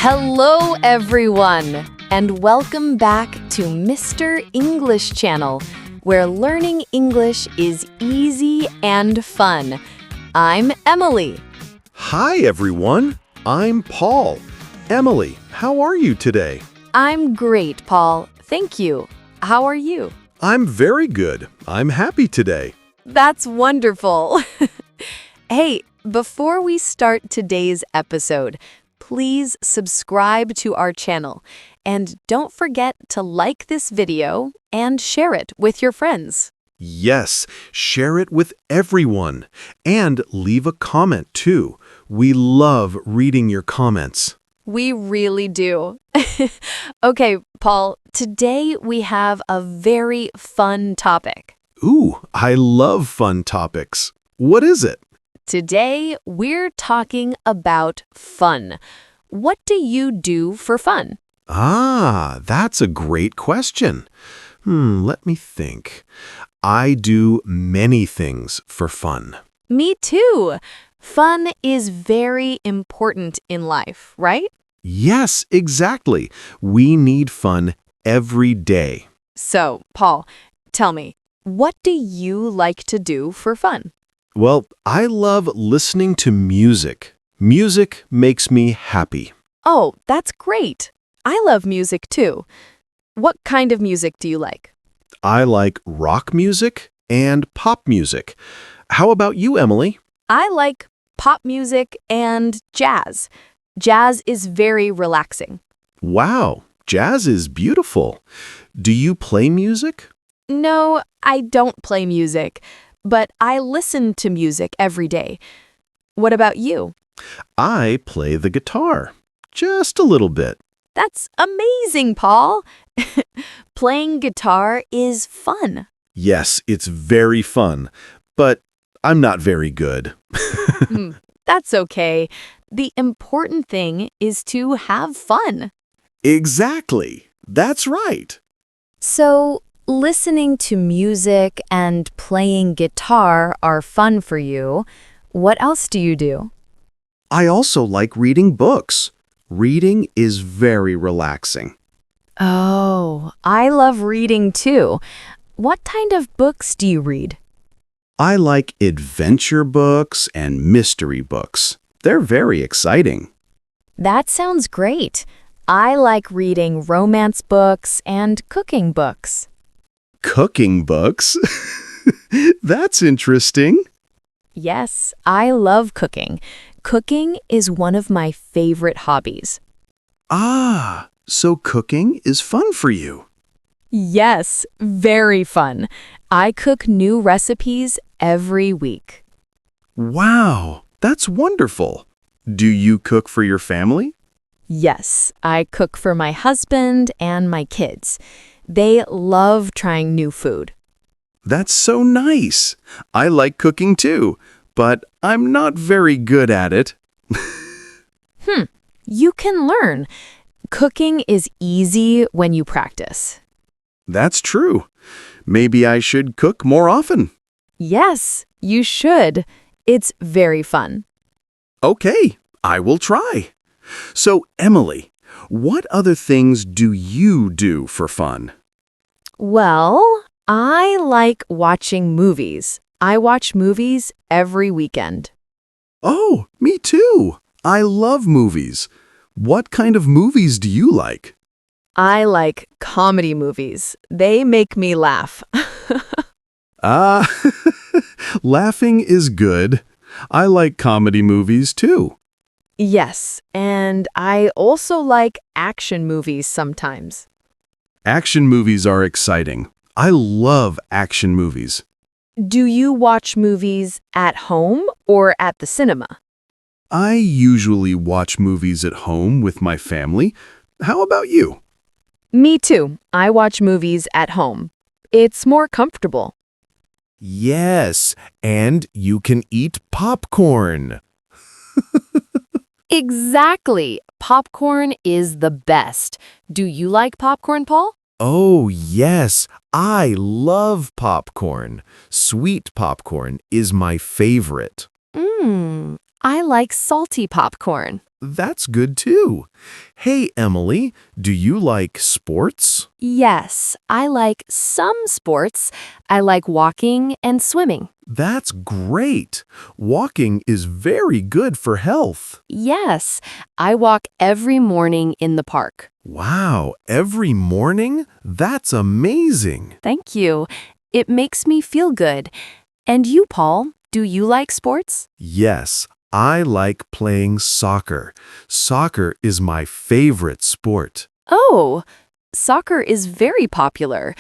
Hello, everyone, and welcome back to Mr. English Channel, where learning English is easy and fun. I'm Emily. Hi, everyone. I'm Paul. Emily, how are you today? I'm great, Paul. Thank you. How are you? I'm very good. I'm happy today. That's wonderful. Hey, before we start today's episode, please subscribe to our channel and don't forget to like this video and share it with your friends. Yes, share it with everyone. And leave a comment, too. We love reading your comments. We really do. Okay, Paul, today we have a very fun topic. Ooh, I love fun topics. What is it? Today we're talking about fun. What do you do for fun? Ah, that's a great question. Let me think. I do many things for fun. Me too. Fun is very important in life, right? Yes, exactly. We need fun every day. So, Paul, tell me, what do you like to do for fun? Well, I love listening to music. Music makes me happy. Oh, that's great. I love music too. What kind of music do you like? I like rock music and pop music. How about you, Emily? I like pop music and jazz. Jazz is very relaxing. Wow, jazz is beautiful. Do you play music? No, I don't play music, but I listen to music every day. What about you? I play the guitar. Just a little bit. That's amazing, Paul. Playing guitar is fun. Yes, it's very fun, but I'm not very good. That's okay. The important thing is to have fun. Exactly. That's right. So, listening to music and playing guitar are fun for you. What else do you do? I also like reading books. Reading is very relaxing. Oh, I love reading too. What kind of books do you read? I like adventure books and mystery books. They're very exciting. That sounds great. I like reading romance books and cooking books. Cooking books? That's interesting. Yes, I love cooking. Cooking is one of my favorite hobbies. Ah, so cooking is fun for you. Yes, very fun. I cook new recipes every week. Wow, that's wonderful. Do you cook for your family? Yes, I cook for my husband and my kids. They love trying new food. That's so nice. I like cooking too, but I'm not very good at it. You can learn. Cooking is easy when you practice. That's true. Maybe I should cook more often. Yes, you should. It's very fun. Okay, I will try. So, Emily, what other things do you do for fun? Well, I like watching movies. I watch movies every weekend. Oh, me too. I love movies. What kind of movies do you like? I like comedy movies. They make me laugh. Ah, laughing is good. I like comedy movies too. Yes, and I also like action movies sometimes. Action movies are exciting. I love action movies. Do you watch movies at home or at the cinema? I usually watch movies at home with my family. How about you? Me too. I watch movies at home. It's more comfortable. Yes, and you can eat popcorn. Exactly. Popcorn is the best. Do you like popcorn, Paul? Oh, yes, I love popcorn. Sweet popcorn is my favorite. I like salty popcorn. That's good too. Hey, Emily, do you like sports? Yes, I like some sports. I like walking and swimming. That's great. Walking is very good for health. Yes, I walk every morning in the park. Wow, every morning? That's amazing. Thank you. It makes me feel good. And you, Paul, do you like sports? Yes, I like playing soccer. Soccer is my favorite sport. Oh, soccer is very popular.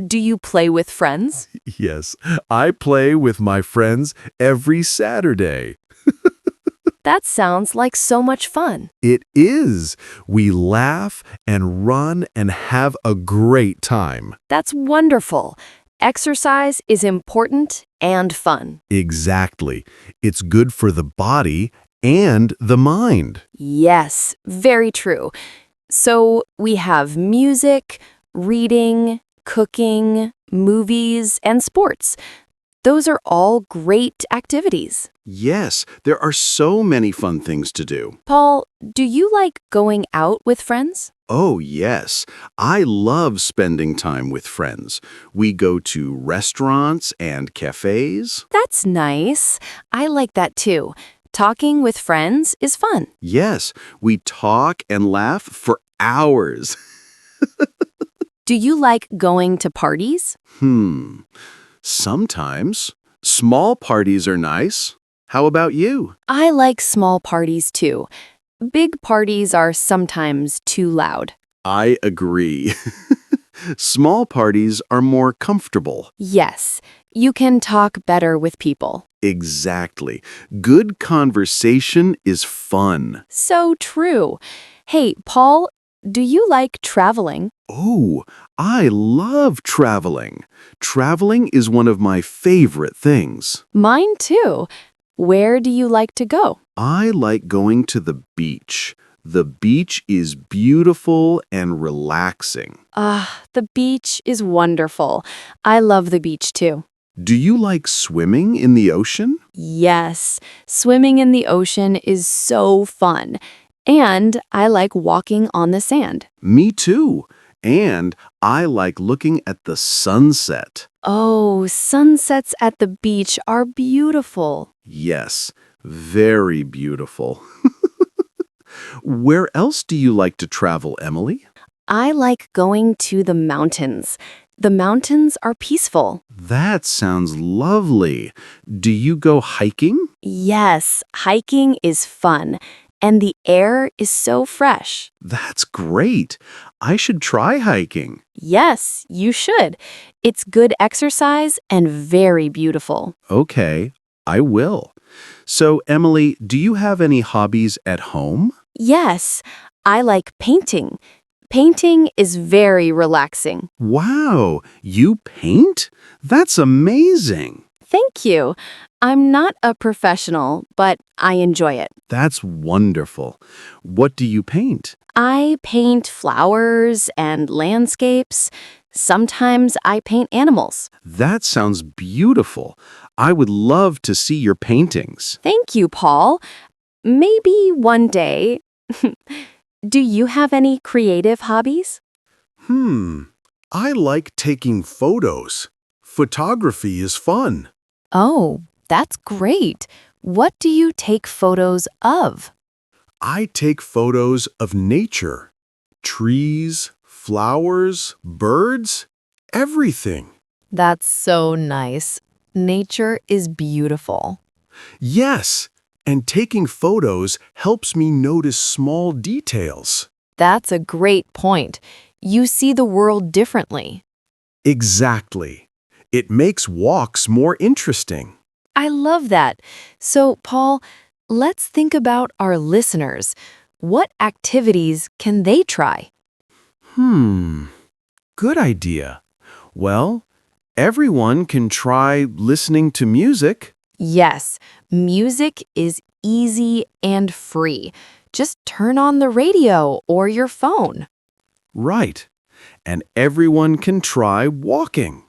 Do you play with friends? Yes, I play with my friends every Saturday. That sounds like so much fun. It is. We laugh and run and have a great time. That's wonderful. Exercise is important and fun. Exactly. It's good for the body and the mind. Yes, very true. So we have music, reading, cooking, movies, and sports. Those are all great activities. Yes, there are so many fun things to do. Paul, do you like going out with friends? Oh, yes. I love spending time with friends. We go to restaurants and cafes. That's nice. I like that too. Talking with friends is fun. Yes, we talk and laugh for hours. Do you like going to parties? Sometimes. Small parties are nice. How about you? I like small parties too. Big parties are sometimes too loud. I agree. Small parties are more comfortable. Yes, you can talk better with people. Exactly. Good conversation is fun. So true. Hey, Paul, do you like traveling? Oh, I love traveling. Traveling is one of my favorite things. Mine too. Where do you like to go? I like going to the beach. The beach is beautiful and relaxing. The beach is wonderful. I love the beach too. Do you like swimming in the ocean? Yes, swimming in the ocean is so fun. And I like walking on the sand. Me too. And I like looking at the sunset. Oh, sunsets at the beach are beautiful. Yes, very beautiful. Where else do you like to travel, Emily? I like going to the mountains. The mountains are peaceful. That sounds lovely. Do you go hiking? Yes, hiking is fun, and the air is so fresh. That's great. I should try hiking. Yes, you should. It's good exercise and very beautiful. Okay, I will. So, Emily, do you have any hobbies at home? Yes, I like painting. Painting is very relaxing. Wow, you paint? That's amazing. Thank you. I'm not a professional, but I enjoy it. That's wonderful. What do you paint? I paint flowers and landscapes. Sometimes I paint animals. That sounds beautiful. I would love to see your paintings. Thank you, Paul. Maybe one day. Do you have any creative hobbies? I like taking photos. Photography is fun. Oh, that's great. What do you take photos of? I take photos of nature. Trees, flowers, birds, everything. That's so nice. Nature is beautiful. Yes, and taking photos helps me notice small details. That's a great point. You see the world differently. Exactly. It makes walks more interesting. I love that. So, Paul, let's think about our listeners. What activities can they try? Good idea. Well, everyone can try listening to music. Yes, music is easy and free. Just turn on the radio or your phone. Right. And everyone can try walking.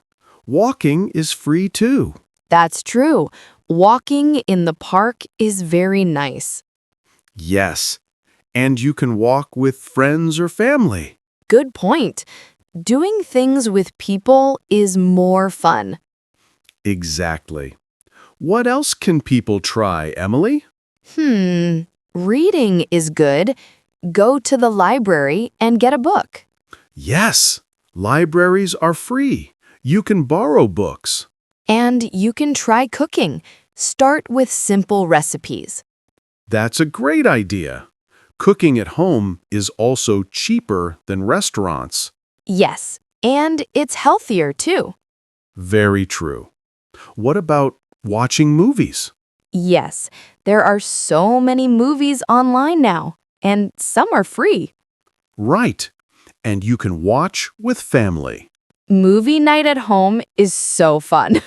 Walking is free too. That's true. Walking in the park is very nice. Yes, and you can walk with friends or family. Good point. Doing things with people is more fun. Exactly. What else can people try, Emily? Reading is good. Go to the library and get a book. Yes, libraries are free. You can borrow books. And you can try cooking. Start with simple recipes. That's a great idea. Cooking at home is also cheaper than restaurants. Yes, and it's healthier too. Very true. What about watching movies? Yes, there are so many movies online now, and some are free. Right. And you can watch with family. Movie night at home is so fun.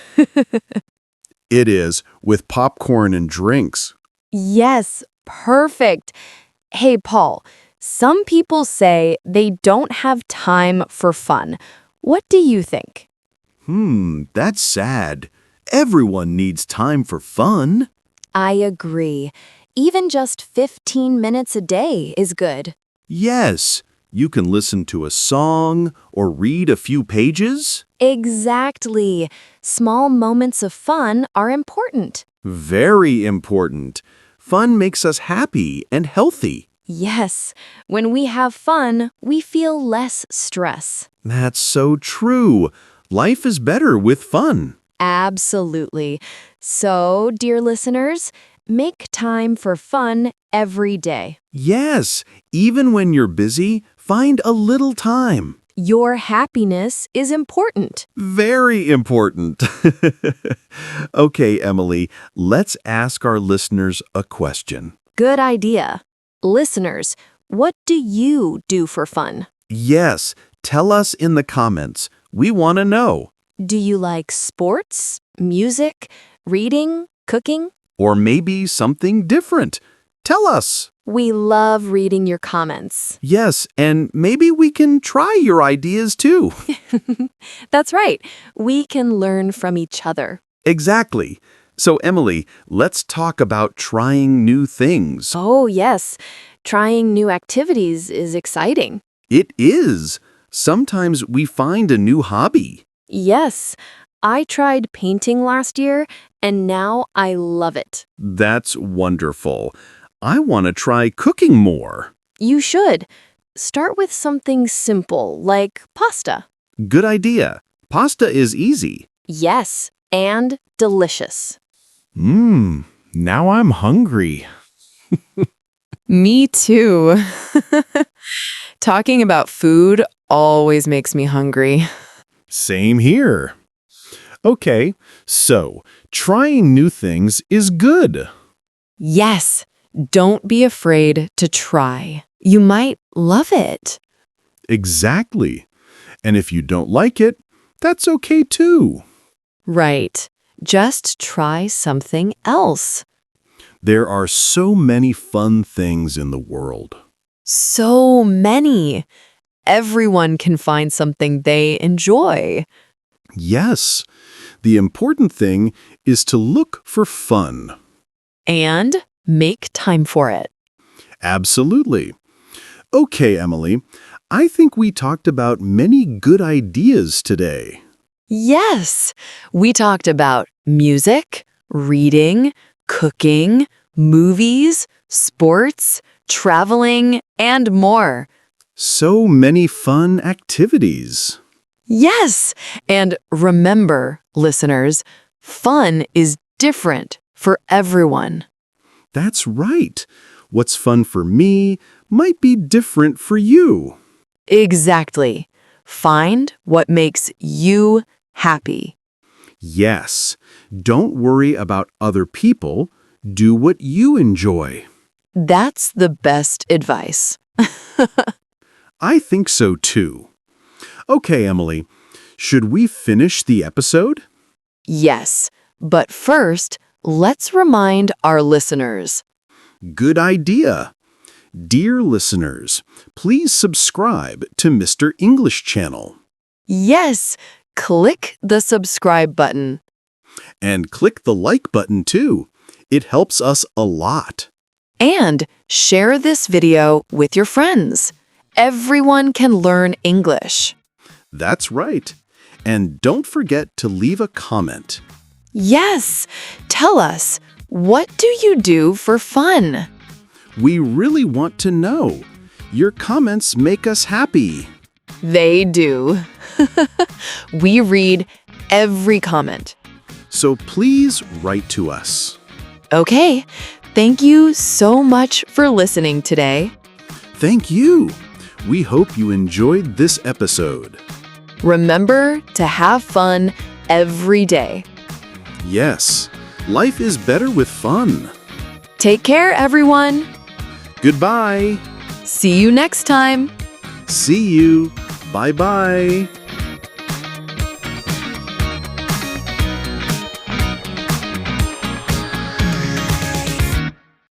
It is, with popcorn and drinks. Yes, perfect. Hey, Paul, some people say they don't have time for fun. What do you think? That's sad. Everyone needs time for fun. I agree. Even just 15 minutes a day is good. Yes, you can listen to a song or read a few pages. Exactly. Small moments of fun are important. Very important. Fun makes us happy and healthy. Yes, when we have fun, we feel less stress. That's so true. Life is better with fun. Absolutely. So, dear listeners, make time for fun every day. Yes, even when you're busy, find a little time. Your happiness is important. Very important. Okay, Emily, let's ask our listeners a question. Good idea. Listeners, what do you do for fun? Yes, tell us in the comments. We want to know. Do you like sports, music, reading, cooking? Or maybe something different. Tell us. We love reading your comments. Yes, and maybe we can try your ideas too. That's right. We can learn from each other. Exactly. So, Emily, let's talk about trying new things. Oh, yes. Trying new activities is exciting. It is. Sometimes we find a new hobby. Yes. I tried painting last year, and now I love it. That's wonderful. I want to try cooking more. You should. Start with something simple, like pasta. Good idea. Pasta is easy. Yes, and delicious. Now I'm hungry. Me too. Talking about food always makes me hungry. Same here. Okay, so trying new things is good. Yes, don't be afraid to try. You might love it. Exactly. And if you don't like it, that's okay too. Right. Just try something else. There are so many fun things in the world. So many. Everyone can find something they enjoy. Yes, the important thing is to look for fun. And make time for it. Absolutely. Okay, Emily, I think we talked about many good ideas today. Yes, we talked about music, reading, cooking, movies, sports, traveling, and more. So many fun activities. Yes, and remember, listeners, fun is different for everyone. That's right. What's fun for me might be different for you. Exactly. Find what makes you happy. Yes, don't worry about other people. Do what you enjoy. That's the best advice. I think so too. Okay, Emily, should we finish the episode? Yes, but first, let's remind our listeners. Good idea. Dear listeners, please subscribe to Mr. English Channel. Yes, click the subscribe button. And click the like button too. It helps us a lot. And share this video with your friends. Everyone can learn English. That's right. And don't forget to leave a comment. Yes, tell us, what do you do for fun? We really want to know. Your comments make us happy. They do. We read every comment. So please write to us. Okay, thank you so much for listening today. Thank you. We hope you enjoyed this episode. Remember to have fun every day. Yes, life is better with fun. Take care, everyone. Goodbye. See you next time. See you. Bye-bye.